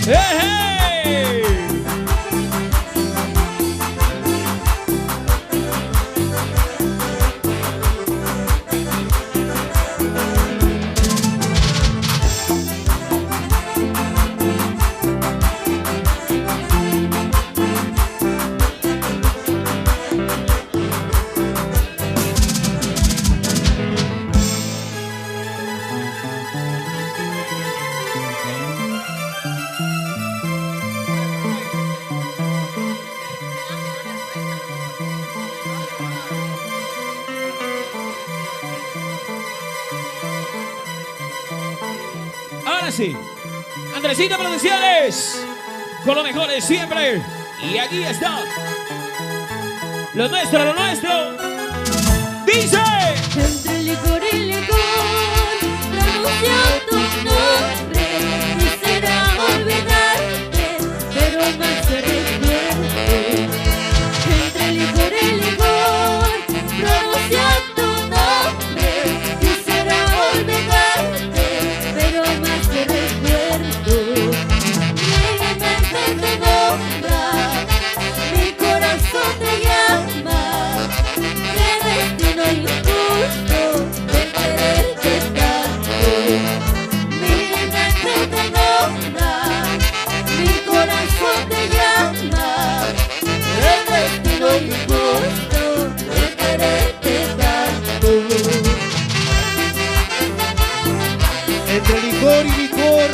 ¡Hey! Ahora sí, Andresito Producciones, con lo mejor de siempre. Y aquí está, lo nuestro, lo nuestro. Dice: entre licor y licor, pronuncia tu nombre, quisiera olvidarte, pero más te recuerdo. Entre licor y licor, pronuncia tu nombre, quisiera olvidarte, pero más te recuerdo. Mi mente te nombra, mi corazón te llama, qué destino injusto de quererte tanto. Mi mente te nombra, mi corazón te llama, qué destino injusto de quererte tanto. Entre licor y licor,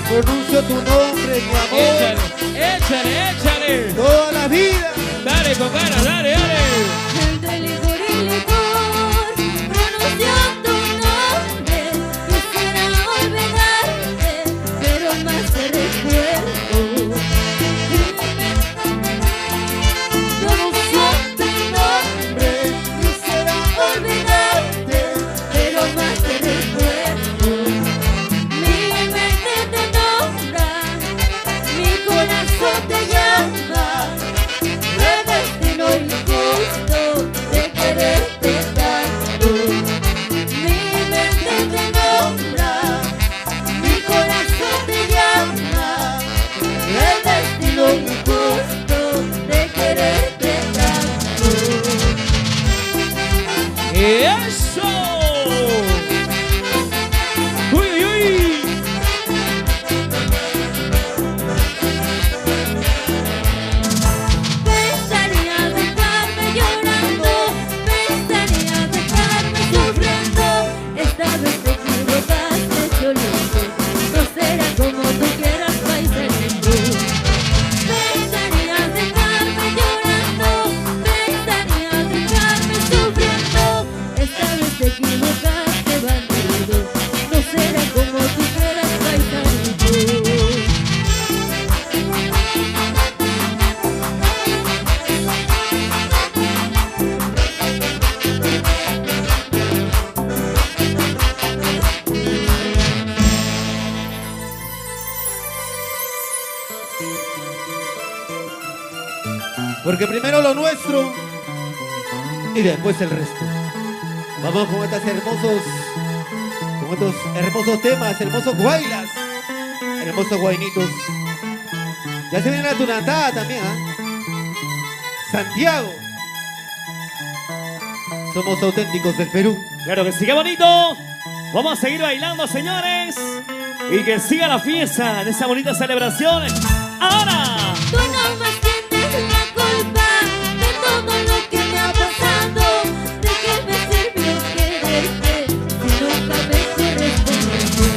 pronuncio tu nombre, mi amor, échale, échale, échale. toda la vida. Dale, con ganas, dale, dale. Entre licor y licor, pronuncia tu nombre, quisiera olvidarte, pero más te recuerdo. Pronuncia tu nombre, quisiera olvidarte, pero más te recuerdo. Mi mente te nombra, mi corazón te llama, qué destino injusto de quererte tanto. Mi mente te nombra, mi corazón te llama, qué destino injusto de quererte tanto. ¡Eso! ¡Uy, uy, uy! Pensaría dejarme llorando, pensaría dejarme sufriendo. Esta vez te equivocaste, Cholito, no será como tú quieras, paisanito. Pensaría dejarme llorando, pensaría dejarme sufriendo. Esta vez te equivocaste, bandido, no será como tú quieras, paisanito. Porque primero lo nuestro y después el resto. Vamos con estos hermosos temas, hermosos guaylas, hermosos guainitos. Ya se viene la tunatada también, ¿ah? Santiago. Somos auténticos del Perú. Claro que sí, qué bonito. Vamos a seguir bailando, señores. Y que siga la fiesta de esa bonita celebración. Ahora. Tú no más tienes la culpa de todo lo que me ha pasado. ¿De qué me sirvió quererte si nunca me correspondiste?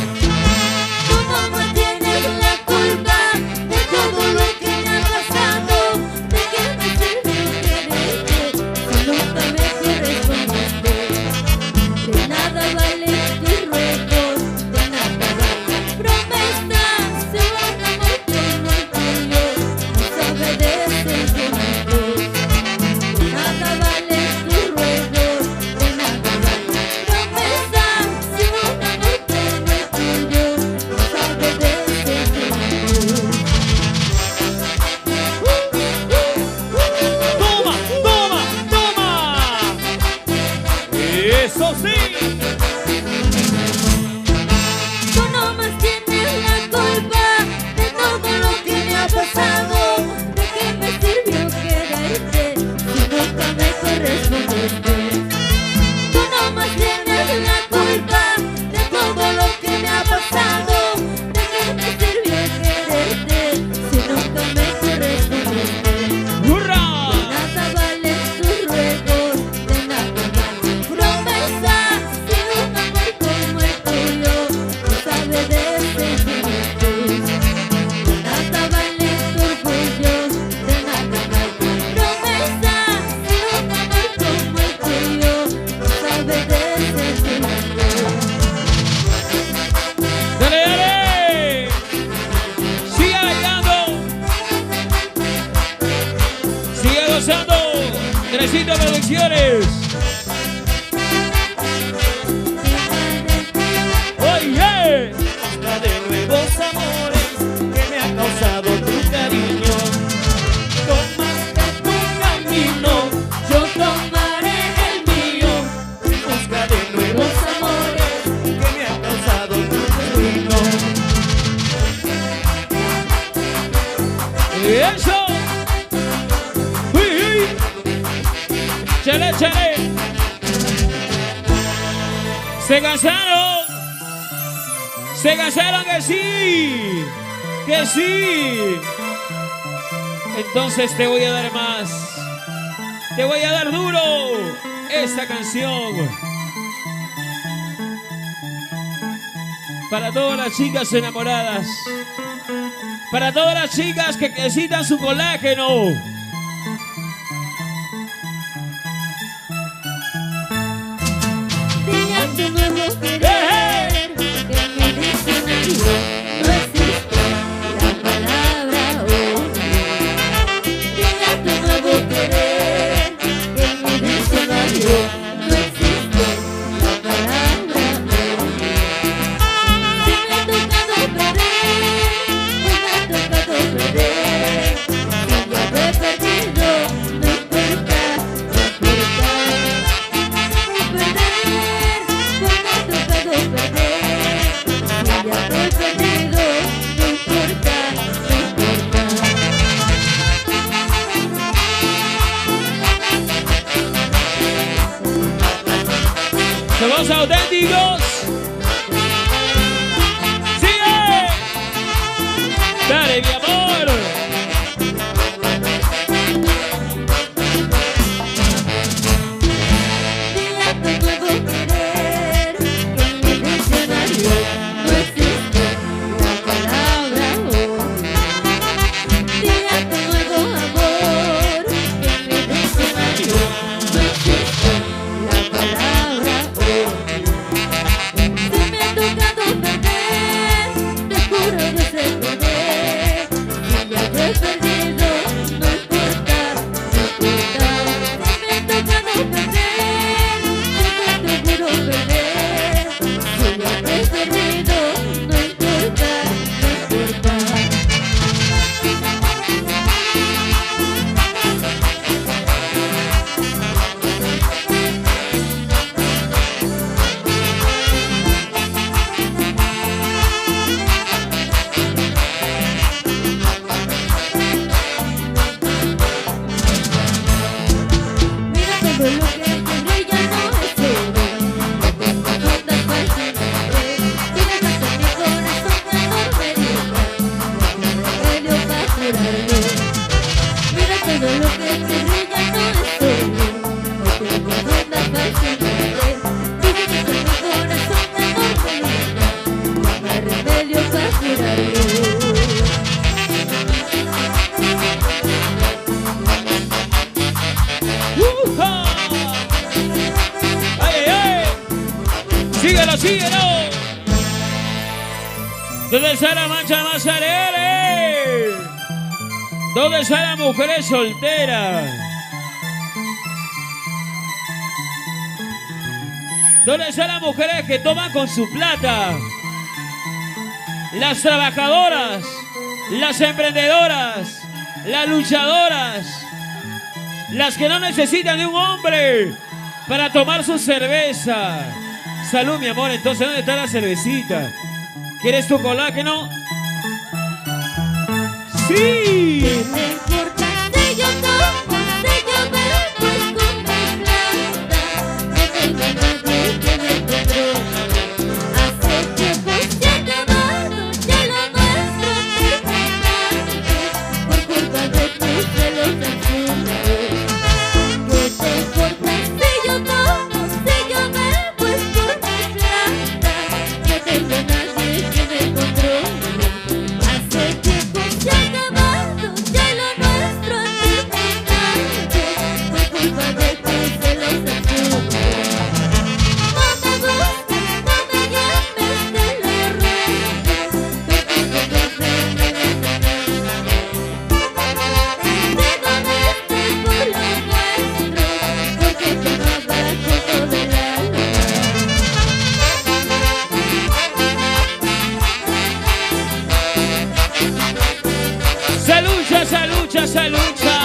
Tú no más tienes la culpa de todo lo que me ha pasado. ¿De qué me sirvió quererte si nunca me correspondiste? De nada valen tus ruegos, de nada valen promesas, si un amor que no es tuyo. bendiciones. Oye, Busca de nuevos amores que me ha causado tu cariño. Tomaste tu camino, yo tomaré el mío. Busca de nuevos amores que me ha causado tu cariño. eso. Uy, uy. Chale, chale. Se cansaron. Se cansaron que sí. Que sí. Entonces te voy a dar más. Te voy a dar duro esta canción. Para todas las chicas enamoradas. Para todas las chicas que necesitan su colágeno. Dile a tu nuevo querer que en mi diccionario no existe la palabra amor. Dile a tu nuevo querer que en mi diccionario no existe la palabra amor. Si me ha tocado perder, pues me ha tocado perder. Si ya lo he perdido, no importa, no importa. Perder, pues me ha tocado perder. Si ya lo he perdido, no importa, no importa. Somos auténticos. ¡Sigue! Dale, mi amor. Dile a tu nuevo querer que en mi diccionario no existe la palabra amor. Dile a tu nuevo amor que en mi diccionario no existe la palabra amor. Si me ha tocado perder, te juro yo sé perder. Si ya lo he perdido, no importa, no importa. Si me ha tocado perder, yo te juro perder. Si ya lo he perdido, no importa, no importa. Mira todo lo que te brilla no es oro. No tengo dudas fácilmente. Tú dejaste mi corazón enorme herida. Remedio para curarlo. Mira todo lo que te brilla no es oro. No tengo dudas fácilmente. Tú dejaste mi corazón enorme herida. No hay remedio para curarlo. ¡Uja! ¡Ay, ay, ay! ¡Síguelo, síguelo! ¿Dónde está la mancha más alegre? ¿Dónde están las mujeres solteras? ¿Dónde están las mujeres que toman con su plata? Las trabajadoras, las emprendedoras, las luchadoras, las que no necesitan de un hombre para tomar su cerveza. Salud, mi amor. Entonces, ¿dónde está la cervecita? ¿Quieres tu colágeno? ¡Sí! ¿Qué me importa si yo tomo, si yo bebo, pues con mi plata? No tengo nadie que me controle. Hace tiempo se ha acabado ya lo nuestro terminante por culpa de tus celos azules. ¿Qué te importa si yo tomo, si yo bebo, pues por mi plata? No tengo nadie que me controle. Hace tiempo se ha acabado ya lo esa lucha.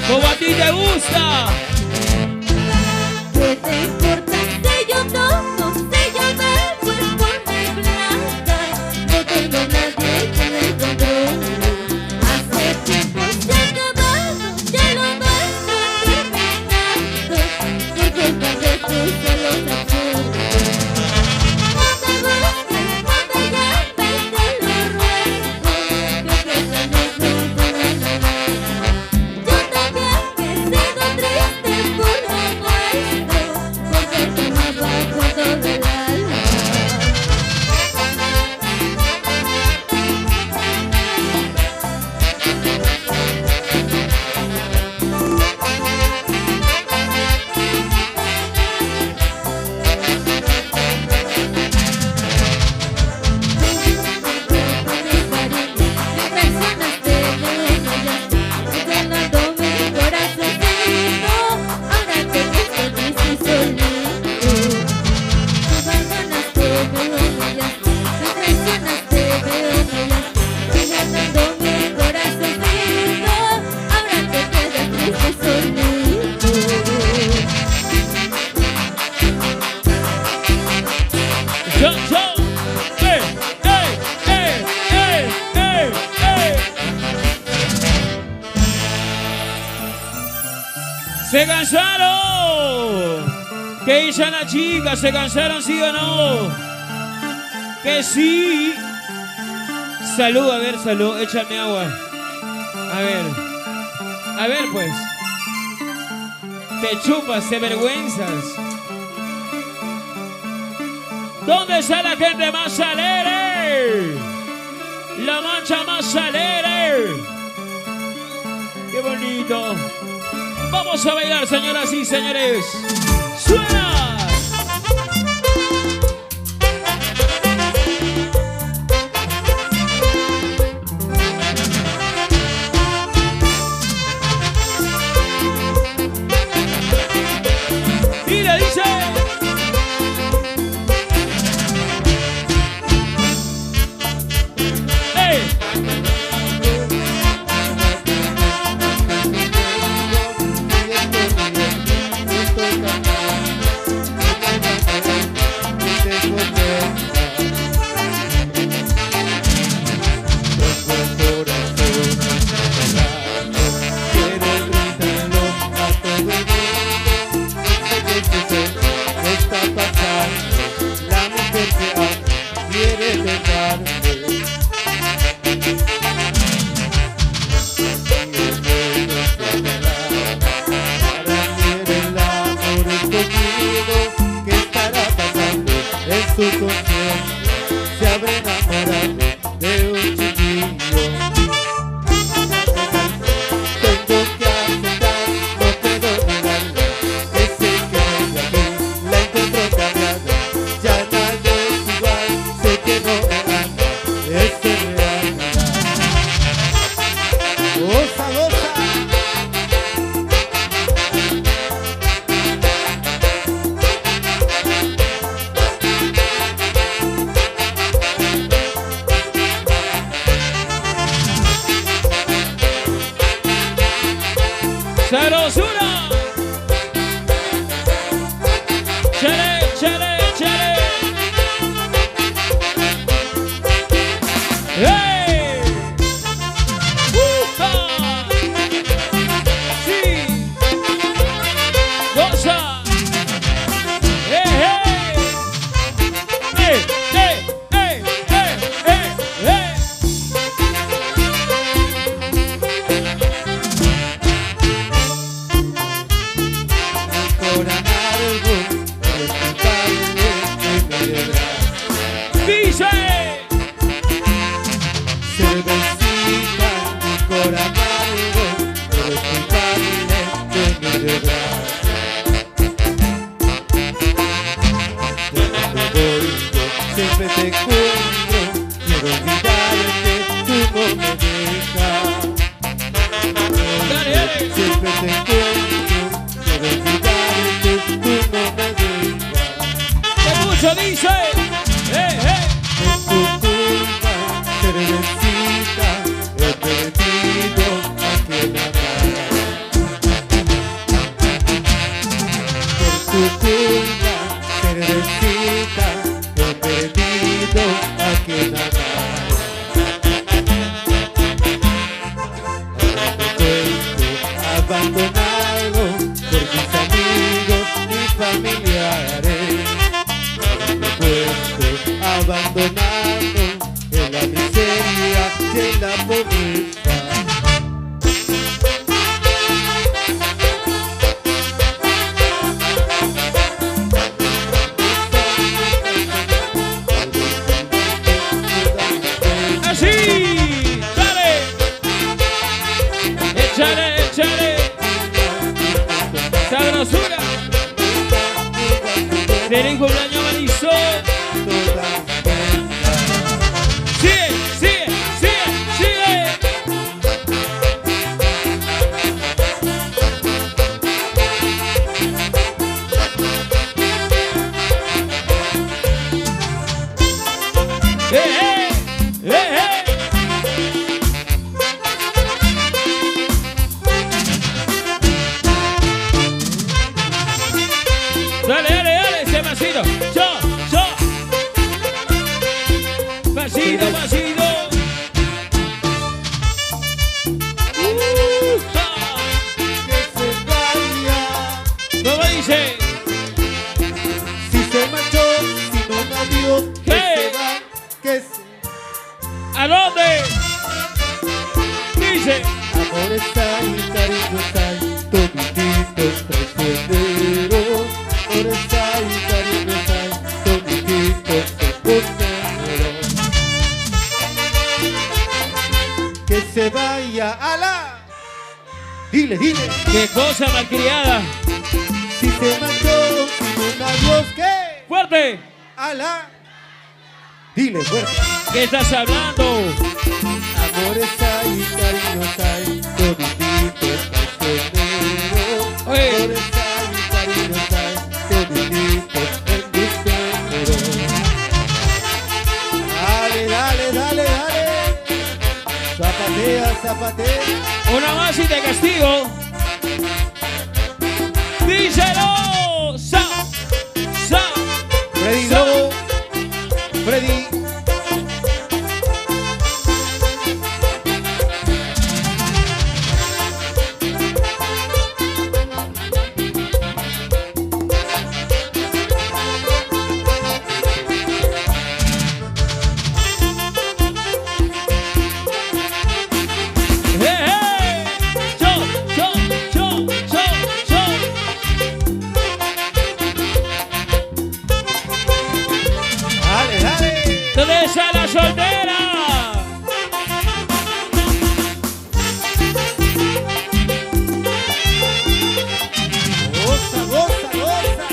Como a ti te gusta. ¿Qué te importa si yo tomo, si yo bebo es por mi plata? No tengo nadie que me controle. Hace tiempo se ha acabado, ya lo nuestro terminado por culpa de tus celos absurdos. No te busques, no te llames, te lo ruego, que ofrézanos juntos la noche. Yo también he sido triste por lo nuestro, porque te amaba con todo el alma. Yo. Se cansaron. ¿Qué dicen las chicas? ¿Se cansaron, sí o no? Que sí. Salud, a ver, salud. Échame agua. A ver pues. Te chupas, te vergüenzas. ¿Dónde está la gente más alegre? La mancha más alegre. Qué bonito. Vamos a bailar, señoras y señores. ¡Suena! Y le dice... Se habrá enamorado de un chiquillo. Tengo que aceptar, no puedo negarlo. Ese que hay aquí la encuentro cambiada. Ya nadie es igual, sé que no me anda. Es real. Goza, goza. ¡Sabrosura! ¡Chale, chale, chale! ¡Hey! ¡Ufa! ¡Sí! ¡Goza! ¡Hey, hey! ¡Hey, hey, hey, hey, hey, hey! Por amargo, es culpable de mi ¡Dice! cervecita, licor amargo, eres culpable de mi verdad. Cuando voy yo, siempre te encuentro, quiero olvidarte, tú no me dejas. Dale, dale. Siempre te encuentro, quiero olvidarte, Feliz cumpleaños, Marisol. toda buena. Sigue, sigue, sigue, sigue. ¡Eh, eh! ¡Eh, eh! Dale, dale, dale, ese pasito. Yo, yo. Pasito, pasito. Ah. Que se vaya. ¿Cómo dice? Si se marchó, si no me dio, que ¿Qué? se va, que se... ¿A dónde? Dice. Amor está y cariño está y todititos traicioneros. Amor está y cariño está y todititos traicioneros. Que se vaya a la... Dile, dile. ¡Qué cosa malcriada! Si se marchó, si no me adiós, ¿qué? ¡Fuerte! A la... Dile fuerte. ¿Qué estás hablando? Amor está y cariño está y todititos traicioneros. Oye. Amor está y cariño está y todititos embusteros. Dale, dale, dale, dale. Zapatea, zapatea. Una más y te castigo. Díselo. Sa, sa. Freddy Lobo. Freddy. Dale, dale. ¿Dónde está la soltera? Goza, goza, goza.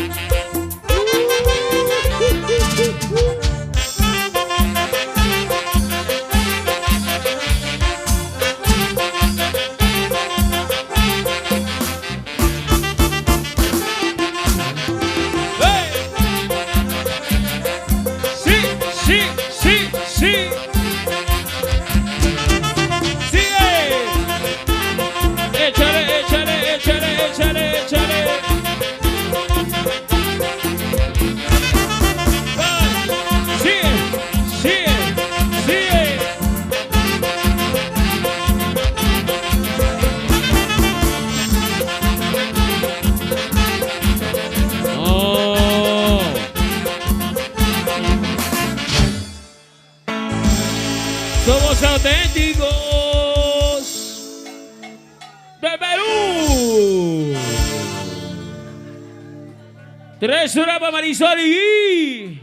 ¡Hey! Sí, sí, sí, sí. Sigue. Échale, échale, échale, échale, échale. Va. Sigue, sigue, sigue. Oh. Somos auténticos de Perú. 3 horas para Marisol y